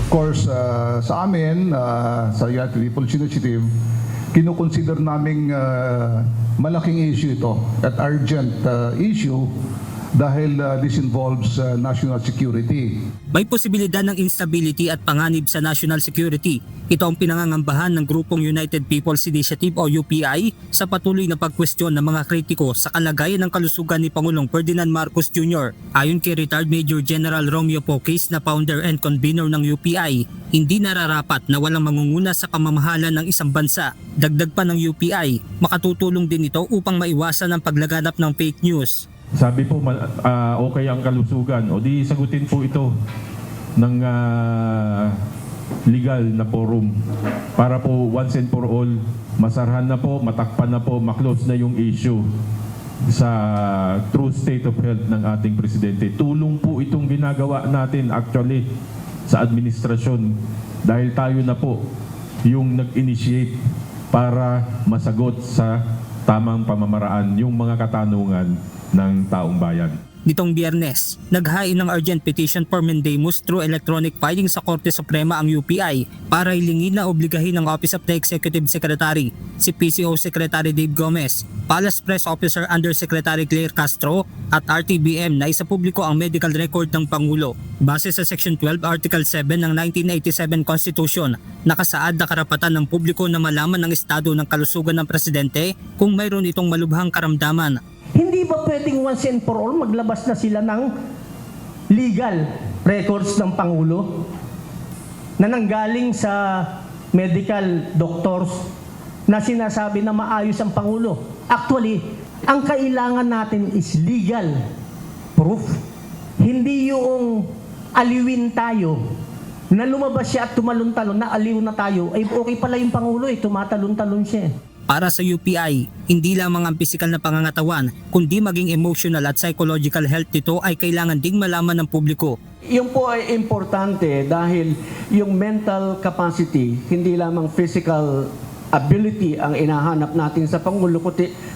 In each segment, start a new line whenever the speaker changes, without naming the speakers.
course, sa amin, sa United People's Initiative, kinukonsider naming malaking issue ito at urgent issue dahil this involves national security.
May posibilidad ng instability at panganib sa national security. Ito ang pinangangambahan ng grupong United People's Initiative o UPI sa patuloy na pagkwestiyon ng mga kritiko sa kalagayan ng kalusugan ni Pangulong Ferdinand Marcos Jr. Ayon kay retired Major General Romeo Poques na founder and convener ng UPI, hindi nararapat na walang mangunguna sa pamamahala ng isang bansa. Dagdag pa ng UPI, makatutulong din ito upang maiwasan ang paglaganap ng fake news.
Sabi po, okay ang kalusugan. O di sagutin po ito ng legal na forum para po once and for all, masarhan na po, matakpan na po, maklose na yung issue sa true state of health ng ating presidente. Tulong po itong ginagawa natin actually sa administrasyon dahil tayo na po yung nag-initiate para masagot sa tamang pamamaraan yung mga katanungan ng taong bayan.
Nitong Biyernes, naghain ng urgent petition for mandamus through electronic filing sa Korte Suprema ang UPI para hilingin na obligahin ng Office of the Executive Secretary, si PCO Secretary Dave Gomez, Palace Press Officer Undersecretary Claire Castro at RTBM na isapubliko ang medical record ng Pangulo. Base sa Section 12 Article 7 ng 1987 Constitution, nakasaad na karapatan ng publiko na malaman ang estado ng kalusugan ng presidente kung mayroon itong malubhang karamdaman.
Hindi ba pwedeng once and for all maglabas na sila ng legal records ng Pangulo na nanggaling sa medical doctors na sinasabi na maayos ang Pangulo? Actually, ang kailangan natin is legal proof. Hindi yung aliwin tayo na lumabas siya at tumalon-talon, na aliw na tayo, ay okay pala yung Pangulo, tumatalon-talon siya.
Para sa UPI, hindi lamang ang pisikal na pangangatawan, kundi maging emotional at psychological health nito ay kailangan ding malaman ng publiko.
Yung po ay importante dahil yung mental capacity, hindi lamang physical ability ang inahanap natin sa Pangulo,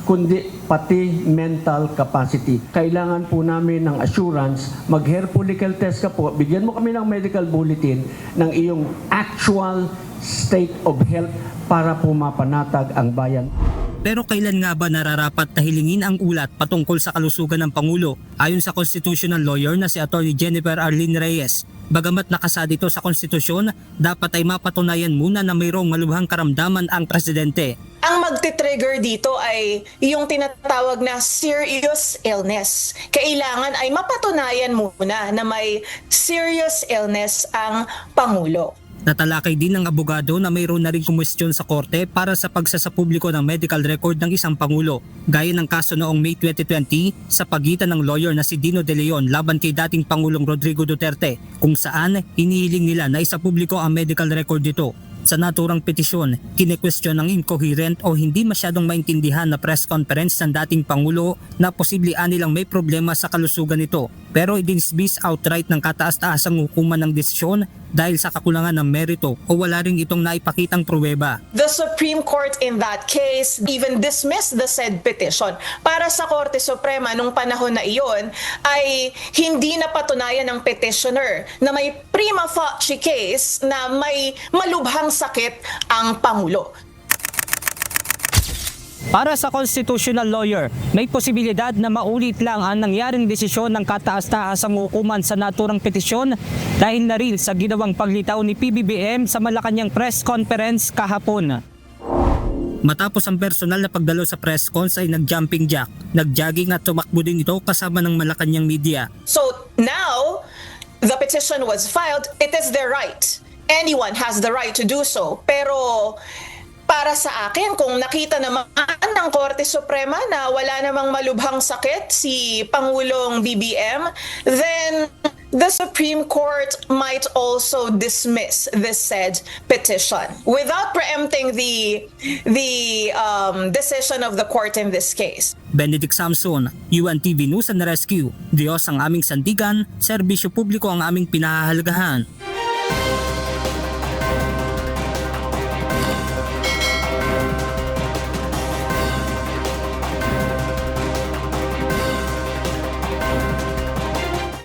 kundi pati mental capacity. Kailangan po namin ng assurance, mag-hair follicle test ka po, bigyan mo kami ng medical bulletin ng iyong actual state of health para po mapanatag ang bayan.
Pero kailan nga ba nararapat na hilingin ang ulat patungkol sa kalusugan ng Pangulo? Ayon sa constitutional lawyer na si Atty. Jennifer Arlene Reyes, bagamat nakasad ito sa konstitusyon, dapat ay mapatunayan muna na mayroong malubhang karamdaman ang presidente.
Ang magti-trigger dito ay yung tinatawag na serious illness. Kailangan ay mapatunayan muna na may serious illness ang Pangulo.
Natalakay din ng abogado na mayroon na rin kumwestiyon sa korte para sa pagsasapubliko ng medical record ng isang Pangulo, gaya ng kaso noong May 2020 sa pagitan ng lawyer na si Dino De Leon laban kay dating Pangulong Rodrigo Duterte, kung saan hinihiling nila na isapubliko ang medical record nito. Sa naturang petisyon, kinekwestiyon ng incoherent o hindi masyadong maintindihan na press conference ng dating Pangulo na posible anilang may problema sa kalusugan nito, pero idinismiss outright ng kataas-taasang hukuman ng desisyon dahil sa kakulangan ng merito o wala ring itong naipakitang pruweba.
The Supreme Court in that case even dismissed the said petition. Para sa Korte Suprema nung panahon na iyon ay hindi napatunayan ng petitioner na may prima facie case na may malubhang sakit ang Pangulo.
Para sa constitutional lawyer, may posibilidad na maulit lang ang nangyaring desisyon ng kataas-taasang hukuman sa naturang petisyon dahil na rin sa ginawang paglitaw ni PBBM sa Malacanang press conference kahapon. Matapos ang personal na pagdalo sa press cons ay nag-jumping jack, nag-jogging at tumakbo din ito kasama ng Malacanang media.
So now, the petition was filed. It is their right. Anyone has the right to do so. Pero para sa akin, kung nakita naman ng Korte Suprema na wala namang malubhang sakit si Pangulong BBM, then the Supreme Court might also dismiss this said petition without preempting the decision of the court in this case.
Benedict Samson, UNTV News and Rescue. Diyos ang aming sandigan, serbisyo publiko ang aming pinahahalagahan.